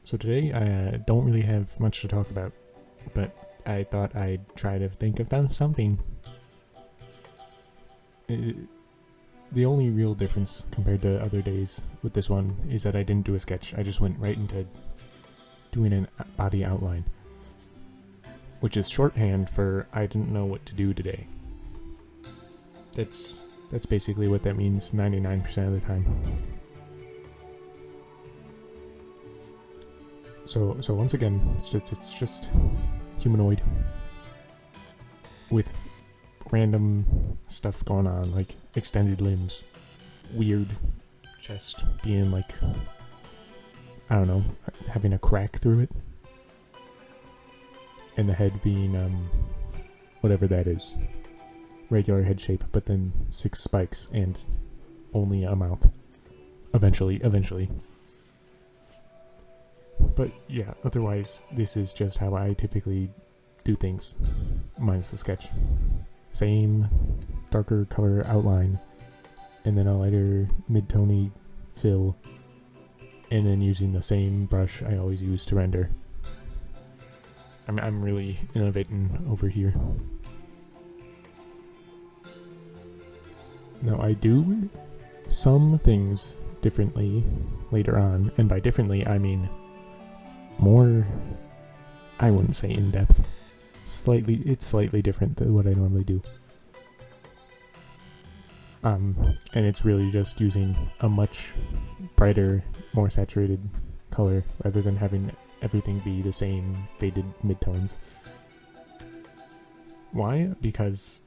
So today I don't really have much to talk about, but I thought I'd try to think of something. The only real difference compared to other days with this one is that I didn't do a sketch. I just went right into doing a body outline, which is shorthand for I didn't know what to do today. That's basically what that means 99% of the time. So once again, it's just humanoid with random stuff going on, like extended limbs, weird chest being like, I don't know, having a crack through it, and the head being whatever that is, regular head shape, but then 6 spikes and only a mouth. Eventually. But yeah, otherwise, this is just how I typically do things, minus the sketch. Same darker color outline, and then a lighter mid-tony fill, and then using the same brush I always use to render. I'm really innovating over here. Now I do some things differently later on, and by differently I mean more, I wouldn't say in-depth. It's slightly different than what I normally do. And it's really just using a much brighter, more saturated color rather than having everything be the same faded midtones. Why? Because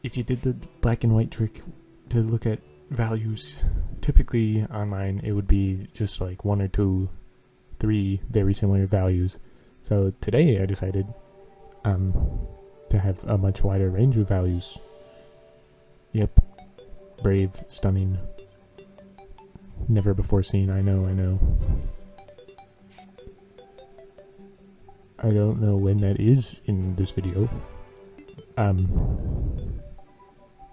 if you did the black and white trick to look at values, typically online it would be just like 1 or 2, 3 very similar values. So today I decided to have a much wider range of values. Yep. Brave, stunning, never before seen. I know. I don't know when that is in this video.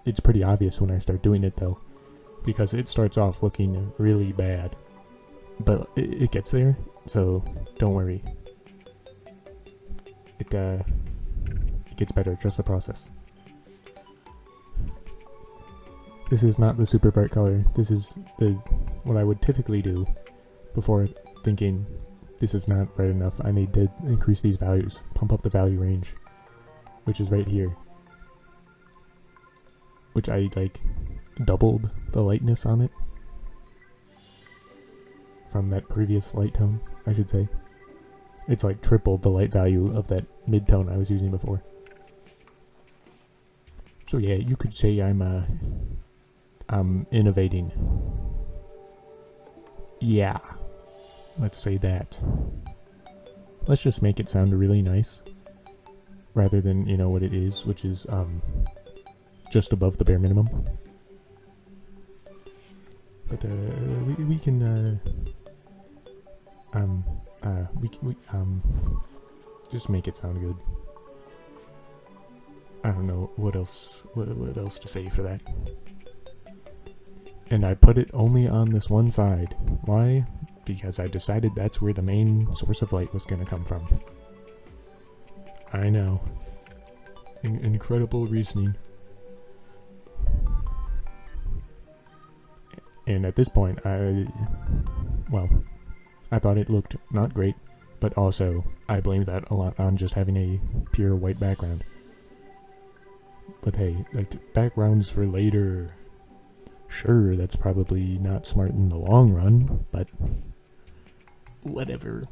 It's pretty obvious when I start doing it though, because it starts off looking really bad, but it gets there, so don't worry. It gets better, just the process. This is not the super bright color. This is what I would typically do before thinking this is not bright enough. I need to increase these values, pump up the value range, which is right here. Which I like doubled the lightness on it from that previous light tone, I should say. It's like tripled the light value of that mid-tone I was using before. So yeah, you could say I'm innovating. Yeah, let's say that. Let's just make it sound really nice, rather than, you know, what it is, which is just above the bare minimum. But we can just make it sound good. I don't know what else to say for that. And I put it only on this one side. Why? Because I decided that's where the main source of light was going to come from. I know. Incredible reasoning. And at this point, I thought it looked not great, but also I blamed that a lot on just having a pure white background. But hey, like, backgrounds for later. Sure, that's probably not smart in the long run, but whatever.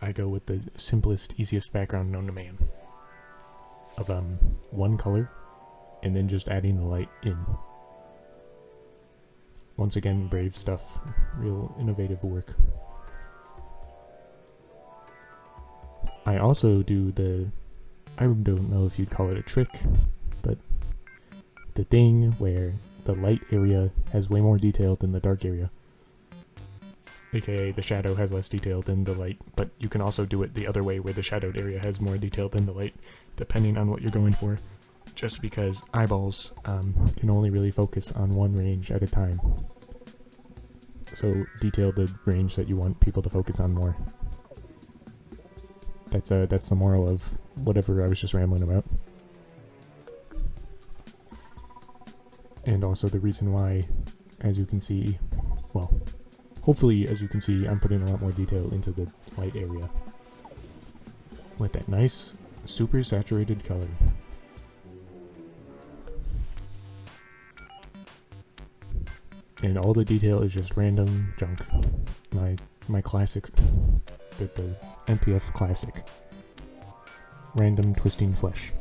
I go with the simplest, easiest background known to man. Of one color, and then just adding the light in. Once again, brave stuff. Real innovative work. I also do I don't know if you'd call it a trick, but the thing where the light area has way more detail than the dark area. AKA the shadow has less detail than the light, but you can also do it the other way where the shadowed area has more detail than the light, depending on what you're going for. Just because eyeballs can only really focus on one range at a time. So detail the range that you want people to focus on more. That's the moral of whatever I was just rambling about. And also the reason why, as you can see, well, hopefully as you can see, I'm putting a lot more detail into the light area. With that nice, super saturated color. And all the detail is just random junk. My classic, the MPF classic. Random twisting flesh.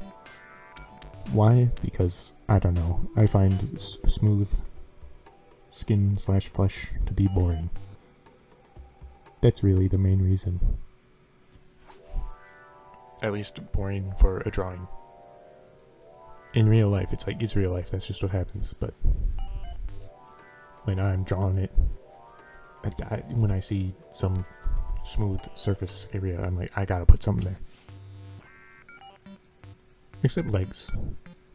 Why? Because, I don't know, I find smooth skin / flesh to be boring. That's really the main reason. At least boring for a drawing. In real life, it's real life, that's just what happens, but when I'm drawing it, when I see some smooth surface area, I'm like, I gotta put something there. Except legs.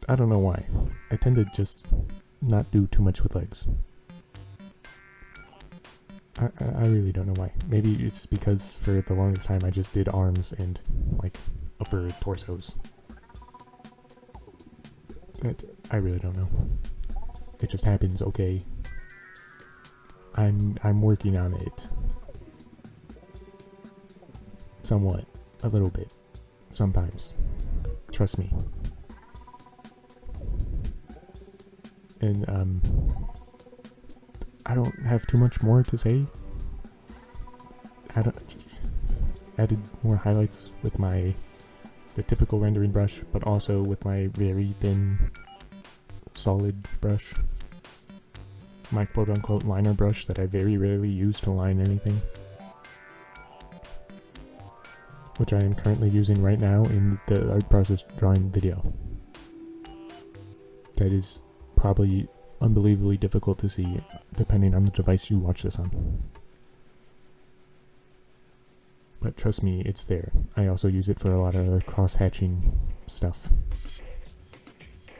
I don't know why. I tend to just not do too much with legs. I really don't know why. Maybe it's because for the longest time I just did arms and like upper torsos. I really don't know. It just happens, okay. I'm working on it. Somewhat. A little bit. Sometimes. Trust me. And I don't have too much more to say. Added more highlights with the typical rendering brush, but also with my very thin, solid brush. My quote-unquote liner brush that I very rarely use to line anything. Which I am currently using right now in the art process drawing video. That is probably unbelievably difficult to see depending on the device you watch this on. But trust me, it's there. I also use it for a lot of cross-hatching stuff.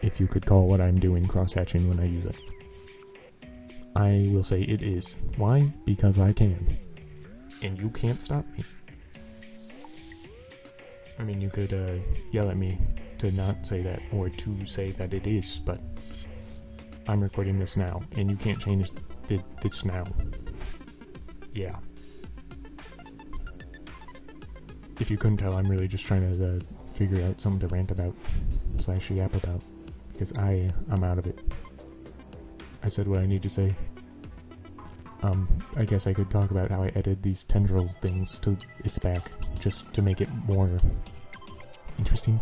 If you could call what I'm doing cross-hatching when I use it. I will say it is. Why? Because I can. And you can't stop me. I mean, you could yell at me to not say that, or to say that it is, but I'm recording this now, and you can't change this now. Yeah. If you couldn't tell, I'm really just trying to figure out something to rant about, / yap about, because I'm out of it. I said what I need to say. I guess I could talk about how I added these tendril things to its back, just to make it more interesting.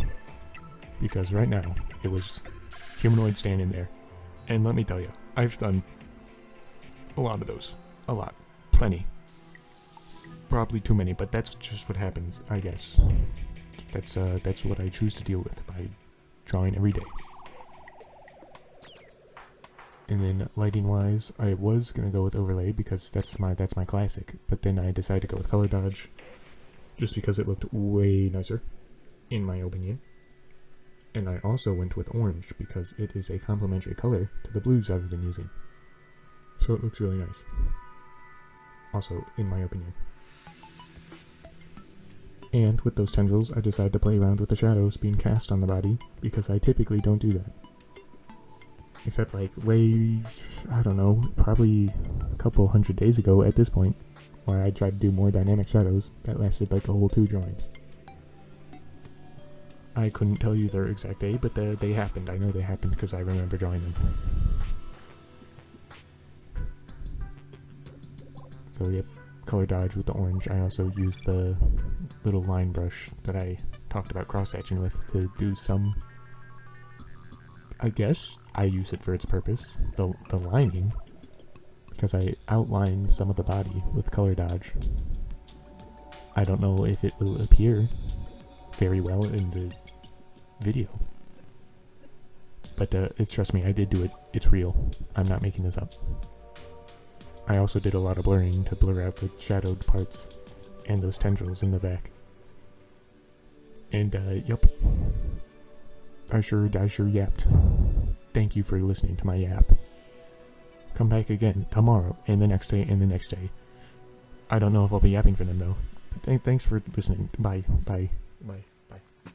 Because right now, it was humanoid standing there. And let me tell you, I've done a lot of those. A lot. Plenty. Probably too many, but that's just what happens, I guess. That's what I choose to deal with by drawing every day. And then lighting wise, I was gonna go with overlay because that's my classic, but then I decided to go with color dodge just because it looked way nicer, in my opinion. And I also went with orange because it is a complementary color to the blues I've been using. So it looks really nice. Also, in my opinion. And with those tendrils, I decided to play around with the shadows being cast on the body because I typically don't do that. Except like I don't know, probably a couple 100 days ago at this point, where I tried to do more dynamic shadows that lasted like a whole 2 drawings. I couldn't tell you their exact day, but they happened. I know they happened because I remember drawing them. So yep, color dodge with the orange. I also used the little line brush that I talked about cross-hatching with to do some... I guess I use it for its purpose, the lining, because I outline some of the body with color dodge. I don't know if it will appear very well in the video, but trust me, I did do it. It's real. I'm not making this up. I also did a lot of blurring to blur out the shadowed parts and those tendrils in the back. And yep. I sure yapped. Thank you for listening to my yap. Come come back again tomorrow, and the next day, and the next day. I don't know if I'll be yapping for them though. But thanks for listening. Bye. Bye. Bye. Bye.